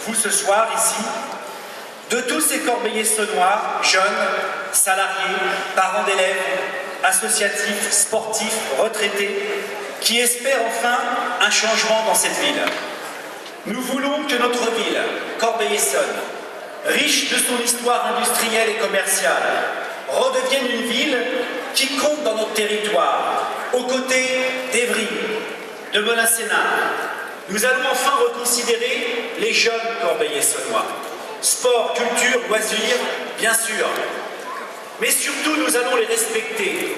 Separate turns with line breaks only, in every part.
vous ce soir ici, de tous ces corbeillers-saunois, jeunes, salariés, parents d'élèves, associatifs, sportifs, retraités, qui espèrent enfin un changement dans cette ville. Nous voulons que notre ville, Corbeil-Essonnes, riche de son histoire industrielle et commerciale, redevienne une ville qui compte dans notre territoire, aux côtés d'Evry, de Melun-Sénart. Nous allons enfin reconsidérer les jeunes Corbeillais-Saunois. Sport, culture, loisirs, bien sûr. Mais surtout, nous allons les respecter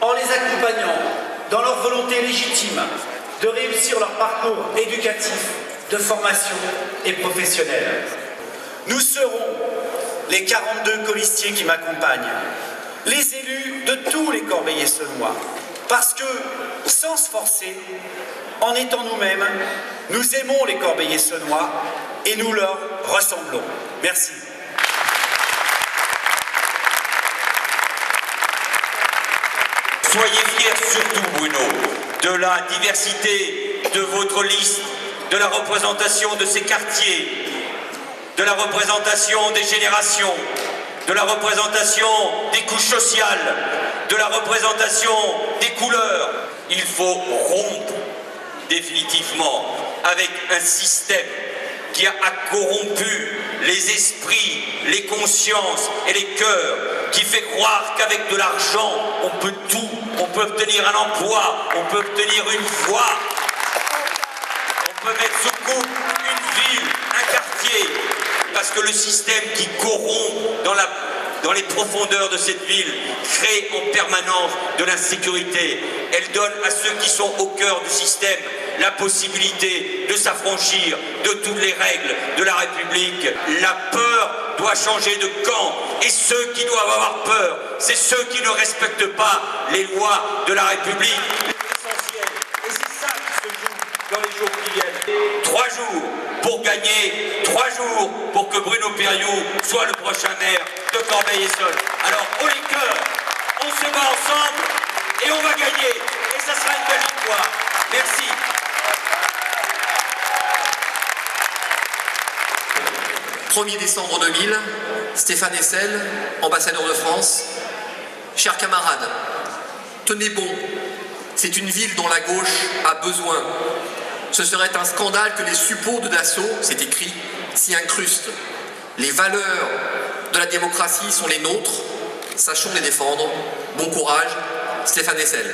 en les accompagnant dans leur volonté légitime de réussir leur parcours éducatif, de formation et professionnel. Nous serons les 42 colistiers qui m'accompagnent, les élus de tous les Corbeillais-Saunois, parce que, sans se forcer, en étant nous-mêmes, nous aimons les Corbeillais-Saunois et nous leur ressemblons. Merci.
Soyez fiers surtout, Bruno, de la diversité de votre liste, de la représentation de ces quartiers, de la représentation des générations, de la représentation des couches sociales, de la représentation des couleurs. Il faut rompre définitivement avec un système qui a corrompu les esprits, les consciences et les cœurs, qui fait croire qu'avec de l'argent, on peut tout, on peut obtenir un emploi, on peut obtenir une voix, on peut mettre sous coupe une ville, un quartier, parce que le système qui corrompt dans les profondeurs de cette ville crée en permanence de l'insécurité. Elle donne à ceux qui sont au cœur du système la possibilité de s'affranchir de toutes les règles de la République. La peur doit changer de camp, et ceux qui doivent avoir peur, c'est ceux qui ne respectent pas les lois de la République. C'est essentiel, et c'est ça qui se joue dans les jours qui viennent. 3 jours pour gagner, 3 jours pour que Bruno Perriot soit le prochain maire de Corbeil-Essonnes. Alors, haut les cœurs, on se bat ensemble et on va gagner, et ça sera une belle victoire. Merci.
« 1er décembre 2000, Stéphane Hessel, ambassadeur de France. Chers camarades, tenez bon, c'est une ville dont la gauche a besoin. Ce serait un scandale que les suppôts de Dassault, c'est écrit, s'y incrustent. Les valeurs de la démocratie sont les nôtres, sachons les défendre. Bon courage, Stéphane Hessel.